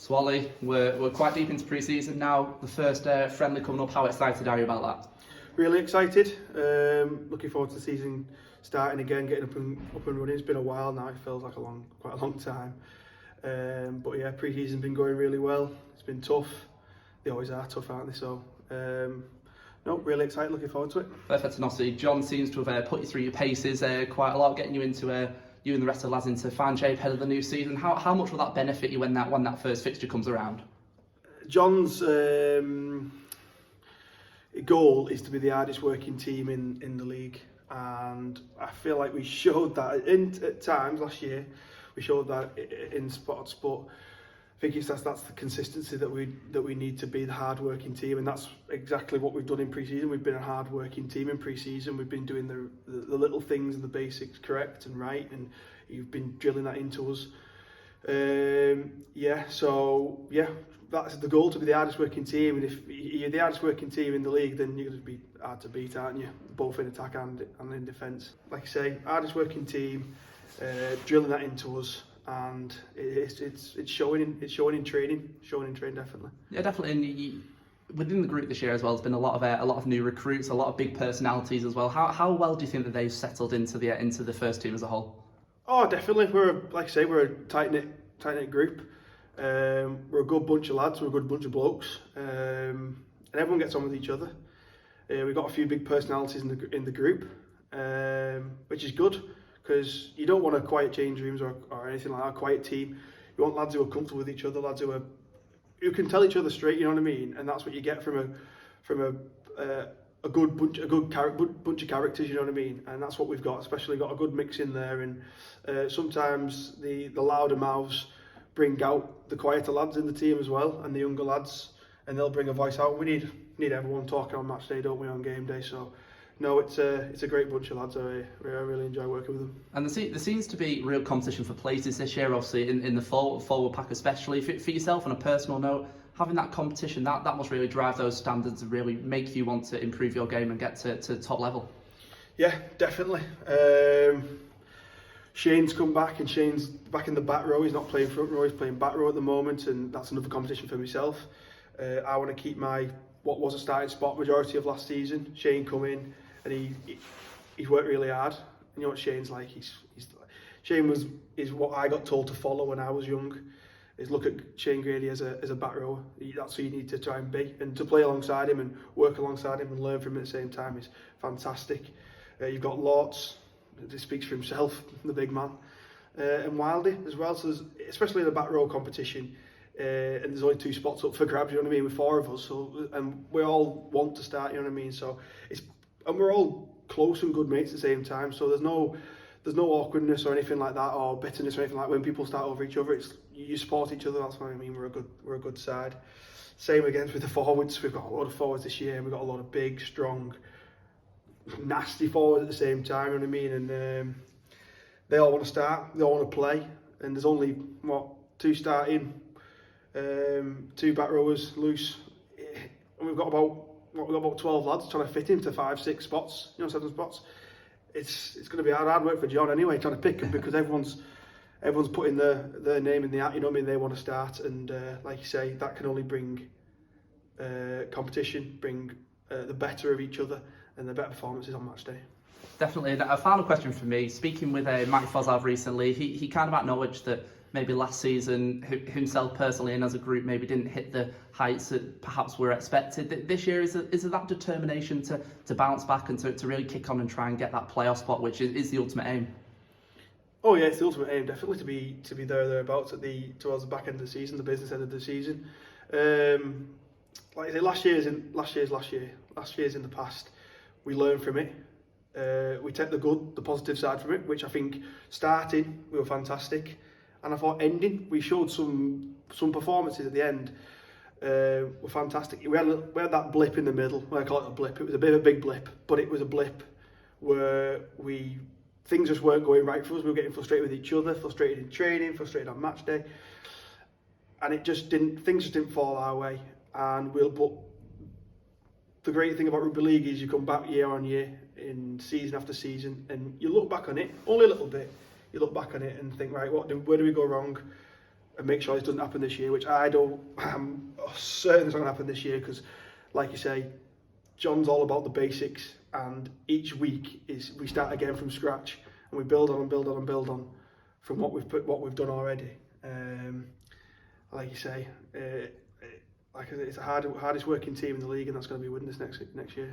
So Ollie, we're quite deep into pre-season now. The first friendly coming up. How excited are you about that? Really excited. Looking forward to the season starting again, getting up and running. It's been a while now. It feels like quite a long time. But yeah, pre-season's been going really well. It's been tough. They always are tough, aren't they? So no, really excited. Looking forward to it. Perfect. And obviously, John seems to have put you through your paces quite a lot, getting you into you and the rest of the lads into fan shape ahead of the new season. How much will that benefit you when that first fixture comes around? John's goal is to be the hardest working team in the league, and I feel like we showed that at times last year. We showed that in spots, but I think that's the consistency that we need to be the hard working team, and that's exactly what we've done in pre-season. We've been a hard working team in pre-season. We've been doing the little things and the basics correct and right, and you've been drilling that into us. That's the goal, to be the hardest working team. And if you're the hardest working team in the league, then you're going to be hard to beat, aren't you? Both in attack and in defence. Like I say, hardest working team, drilling that into us, and it's showing in training. Definitely. Yeah, definitely. And within the group this year as well, there's been a lot of new recruits, a lot of big personalities as well. How well do you think that they've settled into the first team as a whole? Oh, definitely. We're a tight knit group. We're a good bunch of lads. We're a good bunch of blokes, and everyone gets on with each other. We've got a few big personalities in the group, which is good, because you don't want a quiet change rooms or anything like that. A quiet team. You want lads who are comfortable with each other, lads who can tell each other straight. You know what I mean? And that's what you get from a good bunch of characters. You know what I mean? And that's what we've got. Especially got a good mix in there. And sometimes the louder mouths bring out the quieter lads in the team as well, and the younger lads, and they'll bring a voice out. We need everyone talking on match day, don't we, on game day? So no, it's a great bunch of lads. I really enjoy working with them. And there seems to be real competition for places this year, obviously in the forward pack especially. For yourself, on a personal note, having that competition, that must really drive those standards and really make you want to improve your game and get to top level. Yeah, definitely. Shane's come back, and Shane's back in the back row. He's not playing front row, he's playing back row at the moment, and that's another competition for myself. I want to keep what was a starting spot majority of last season. Shane come in, and he's worked really hard. And you know what Shane's like? Shane is what I got told to follow when I was young. Is look at Shane Grady as a back rower. That's who you need to try and be, and to play alongside him and work alongside him and learn from him at the same time is fantastic. You've got Lortz. He speaks for himself, the big man, and Wildy as well. So especially in the back row competition, and there's only 2 spots up for grabs. You know what I mean? With 4 of us, so and we all want to start. You know what I mean? So and we're all close and good mates at the same time. So there's no awkwardness or anything like that, or bitterness or anything like that. When people start over each other, you support each other. That's what I mean. We're a good side. Same again with the forwards. We've got a lot of forwards this year. We've got a lot of big, strong, nasty forwards at the same time, you know what I mean? And they all want to start, they all want to play, and there's only 2 starting, 2 back rowers loose, and we've got about 12 lads trying to fit into 5-6 spots, 7 spots. It's going to be hard work for John anyway, trying to pick them, because everyone's putting their name in the hat. You know what I mean? They want to start, and like you say, that can only bring competition, bring the better of each other, and the better performances on match day. Definitely. And a final question for me, speaking with Mike Fosav recently, he kind of acknowledged that maybe last season himself personally and as a group maybe didn't hit the heights that perhaps were expected. This year, is there that determination to bounce back and to really kick on and try and get that playoff spot, which is the ultimate aim? Oh yeah, it's the ultimate aim, definitely, to be thereabouts towards the back end of the season, the business end of the season. Like I say, last year's in the past. We learn from it. We take the positive side from it, which I think starting we were fantastic, and I thought ending we showed some performances at the end were fantastic. We had that blip in the middle. Well, I call it a blip. It was a bit of a big blip, but it was a blip where things just weren't going right for us. We were getting frustrated with each other, frustrated in training, frustrated on match day, and things just didn't fall our way. But the great thing about rugby league is you come back year on year, in season after season, and you look back on it, only a little bit, you look back on it and think, right, where do we go wrong? and make sure this doesn't happen this year, which I'm certain it's not going to happen this year, because, like you say, John's all about the basics, and each week we start again from scratch, and we build on and build on and build on from what we've done already. Like you say, it's the hardest working team in the league, and that's going to be Widnes next year.